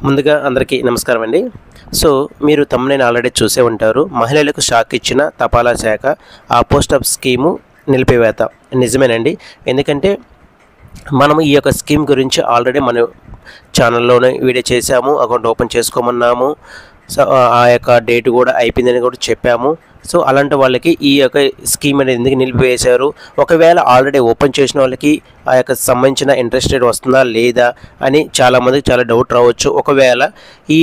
ముందుగా అందరికీ నమస్కారం అండి. సో మీరు తమ్ముని ఆల్రెడీ చూసే ఉంటారు. మహిళలకు షాక్ ఇచ్చిన తపాలా శాఖ ఆ పోస్ట్ ఆఫ్ స్కీము నిలిపివేత. నిజమేనండి. ఎందుకంటే మనము ఈ యొక్క స్కీమ్ గురించి ఆల్రెడీ మన ఛానల్లోనే వీడియో చేశాము. అకౌంట్ ఓపెన్ చేసుకోమన్నాము. సో ఆ యొక్క డేట్ కూడా అయిపోయిందని కూడా చెప్పాము. సో అలాంటి వాళ్ళకి ఈ యొక్క స్కీమ్ అనేది ఎందుకు నిలిపివేశారు, ఒకవేళ ఆల్రెడీ ఓపెన్ చేసిన వాళ్ళకి ఆ యొక్క సంబంధించిన ఇంట్రెస్ట్ రేట్ వస్తుందా లేదా అని చాలామందికి చాలా డౌట్ రావచ్చు. ఒకవేళ ఈ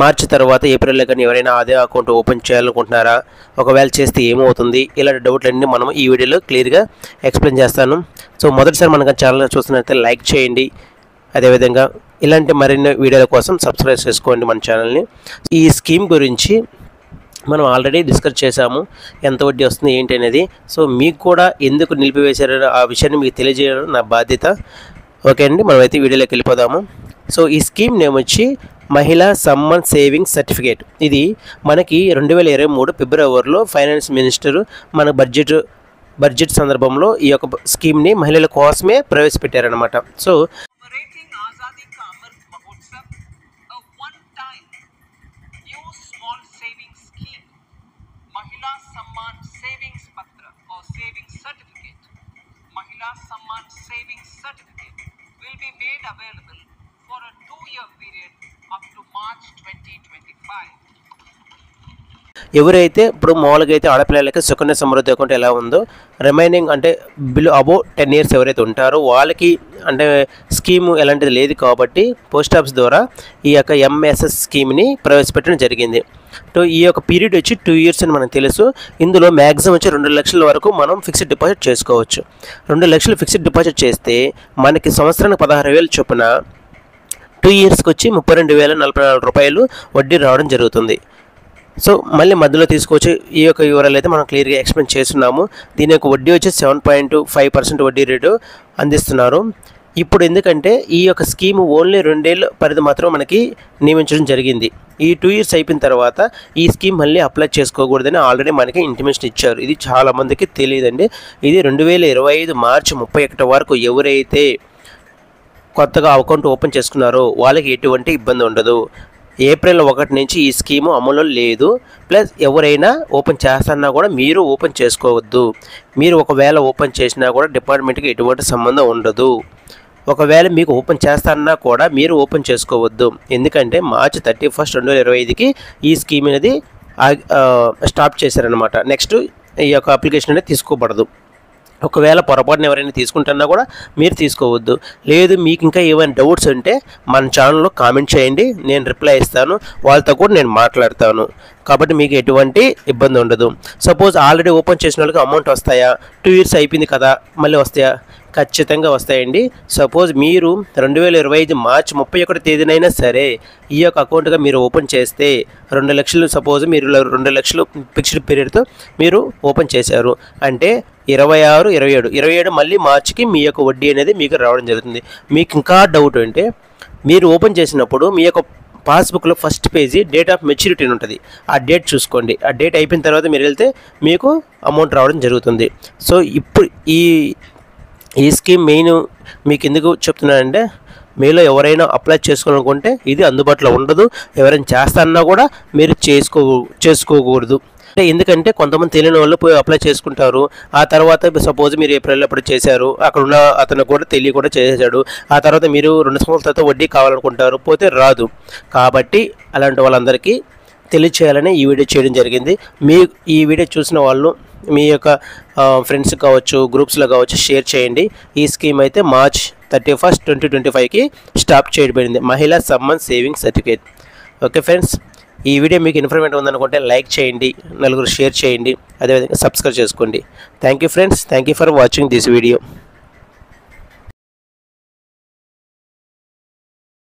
మార్చి తర్వాత ఏప్రిల్లో కానీ ఎవరైనా అదే అకౌంట్ ఓపెన్ చేయాలనుకుంటున్నారా, ఒకవేళ చేస్తే ఏమవుతుంది, ఇలాంటి డౌట్లన్నీ మనం ఈ వీడియోలో క్లియర్గా ఎక్స్ప్లెయిన్ చేస్తాను. సో మొదటిసారి మన ఛానల్ చూస్తున్నట్లయితే లైక్ చేయండి. అదేవిధంగా ఇలాంటి మరిన్ని వీడియోల కోసం సబ్స్క్రైబ్ చేసుకోండి మన ఛానల్ని. ఈ స్కీమ్ గురించి మనం ఆల్రెడీ డిస్కస్ చేశాము, ఎంత వడ్డీ వస్తుంది ఏంటి అనేది. సో మీకు కూడా ఎందుకు నిలిపివేశారో ఆ విషయాన్ని మీకు తెలియజేయడం నా బాధ్యత. ఓకే అండి, మనమైతే వీడియోలోకి వెళ్ళిపోదాము. సో ఈ స్కీమ్ నేమ్ వచ్చి మహిళా సమ్మాన్ సేవింగ్స్ సర్టిఫికేట్. ఇది మనకి 2023 ఫిబ్రవరిలో ఫైనాన్స్ మినిస్టర్ మన బడ్జెట్ సందర్భంలో ఈ యొక్క స్కీమ్ని మహిళల కోసమే ప్రవేశపెట్టారనమాట. సో महिला सम्मान सेविंग्स पत्र और सेविंग्स सर्टिफिकेट महिला सम्मान savings certificate will be made available for a 2-year period up to March 2025. ఎవరైతే ఇప్పుడు మామూలుగా అయితే ఆడపిల్లలకి సుకన్య సమృద్ధి అకౌంట్ ఎలా ఉందో, రిమైనింగ్ అంటే అబౌవ్ 10 years ఎవరైతే ఉంటారో వాళ్ళకి అంటే స్కీము ఎలాంటిది లేదు కాబట్టి పోస్ట్ ఆఫీస్ ద్వారా ఈ యొక్క ఎంఎస్ఎస్ స్కీమ్ని ప్రవేశపెట్టడం జరిగింది. ఈ యొక్క పీరియడ్ వచ్చి 2 years అని మనకు తెలుసు. ఇందులో మ్యాక్సిమం వచ్చి 2 లక్షల వరకు మనం ఫిక్స్డ్ డిపాజిట్ చేసుకోవచ్చు. 2 లక్షలు ఫిక్స్డ్ డిపాజిట్ చేస్తే మనకి సంవత్సరానికి 16,000 చొప్పున 2 yearsకి వచ్చి 32,044 రూపాయలు వడ్డీ రావడం జరుగుతుంది. సో మళ్ళీ మధ్యలో తీసుకొచ్చి ఈ యొక్క వివరాలు అయితే మనం క్లియర్గా ఎక్స్ప్లెయిన్ చేస్తున్నాము. దీని యొక్క వడ్డీ వచ్చి 7.5% వడ్డీ రేటు అందిస్తున్నారు. ఇప్పుడు ఎందుకంటే ఈ యొక్క స్కీమ్ ఓన్లీ 2 ఏళ్ళ పరిధి మాత్రం మనకి నియమించడం జరిగింది. ఈ 2 years అయిపోయిన తర్వాత ఈ స్కీమ్ మళ్ళీ అప్లై చేసుకోకూడదని ఆల్రెడీ మనకి ఇంటిమేషన్ ఇచ్చారు. ఇది చాలామందికి తెలియదండి. ఇది 2025 మార్చి 31 వరకు ఎవరైతే కొత్తగా అకౌంట్ ఓపెన్ చేసుకున్నారో వాళ్ళకి ఎటువంటి ఇబ్బంది ఉండదు. ఏప్రిల్ 1 నుంచి ఈ స్కీము అమలు లేదు. ప్లస్ ఎవరైనా ఓపెన్ చేస్తున్నా కూడా మీరు ఓపెన్ చేసుకోవద్దు. మీరు ఒకవేళ ఓపెన్ చేసినా కూడా డిపార్ట్మెంట్కి ఎటువంటి సంబంధం ఉండదు. ఒకవేళ మీకు ఓపెన్ చేస్తారన్నా కూడా మీరు ఓపెన్ చేసుకోవద్దు. ఎందుకంటే మార్చి 31, 2025కి ఈ స్కీమ్ అనేది స్టాప్ చేశారనమాట. నెక్స్ట్ ఈ యొక్క అప్లికేషన్ అనేది తీసుకోబడదు. ఒకవేళ పొరపాటున ఎవరైనా తీసుకుంటున్నా కూడా మీరు తీసుకోవద్దు. లేదు మీకు ఇంకా ఏమైనా డౌట్స్ ఉంటే మన ఛానల్లో కామెంట్ చేయండి, నేను రిప్లై ఇస్తాను. వాళ్ళతో కూడా నేను మాట్లాడతాను. కాబట్టి మీకు ఎటువంటి ఇబ్బంది ఉండదు. సపోజ్ ఆల్రెడీ ఓపెన్ చేసిన వాళ్ళకి అమౌంట్ వస్తాయా, 2 years అయిపోయింది కదా మళ్ళీ వస్తాయా? ఖచ్చితంగా వస్తాయండి. సపోజ్ మీరు 2025 మార్చి 31 తేదీనైనా సరే ఈ యొక్క అకౌంట్గా మీరు ఓపెన్ చేస్తే 2 లక్షలు, సపోజ్ మీరు 2 లక్షలు ఫిక్స్డ్ పీరియడ్తో మీరు ఓపెన్ చేశారు అంటే 26, 27 మళ్ళీ మార్చికి మీ యొక్క వడ్డీ అనేది మీకు రావడం జరుగుతుంది. మీకు ఇంకా డౌట్ అంటే మీరు ఓపెన్ చేసినప్పుడు మీ యొక్క పాస్బుక్లో first page date of maturity ఉంటుంది. ఆ డేట్ చూసుకోండి. ఆ డేట్ అయిపోయిన తర్వాత మీరు వెళ్తే మీకు అమౌంట్ రావడం జరుగుతుంది. సో ఇప్పుడు ఈ స్కీమ్ మెయిన్ మీకు ఎందుకు చెప్తున్నానంటే మీలో ఎవరైనా అప్లై చేసుకోవాలనుకుంటే ఇది అందుబాటులో ఉండదు. ఎవరైనా చేస్తారన్నా కూడా మీరు చేసుకోకూడదు. ఎందుకంటే కొంతమంది తెలియని వాళ్ళు పోయి అప్లై చేసుకుంటారు. ఆ తర్వాత సపోజ్ మీరు ఏప్రిల్లో అప్పుడు చేశారు, అక్కడ ఉన్న అతను కూడా తెలియకుండా చేసేసాడు. ఆ తర్వాత మీరు 2 సంవత్సరాల తర్వాత వడ్డీ కావాలనుకుంటారు, పోతే రాదు. కాబట్టి అలాంటి వాళ్ళందరికీ తెలియచేయాలని ఈ వీడియో చేయడం జరిగింది. ఈ వీడియో చూసిన వాళ్ళు మీ యొక్క ఫ్రెండ్స్ కావచ్చు, గ్రూప్స్లో కావచ్చు షేర్ చేయండి. ఈ స్కీమ్ అయితే మార్చ్ 31, 2025కి స్టాప్ చేయబడింది, మహిళా Samman savings certificate. Okay friends, ఈ వీడియో మీకు ఇన్ఫర్మేటివ్ ఉందనుకుంటే లైక్ చేయండి, నలుగురు షేర్ చేయండి, అదేవిధంగా సబ్స్క్రైబ్ చేసుకోండి. Thank you friends, thank you for watching this video.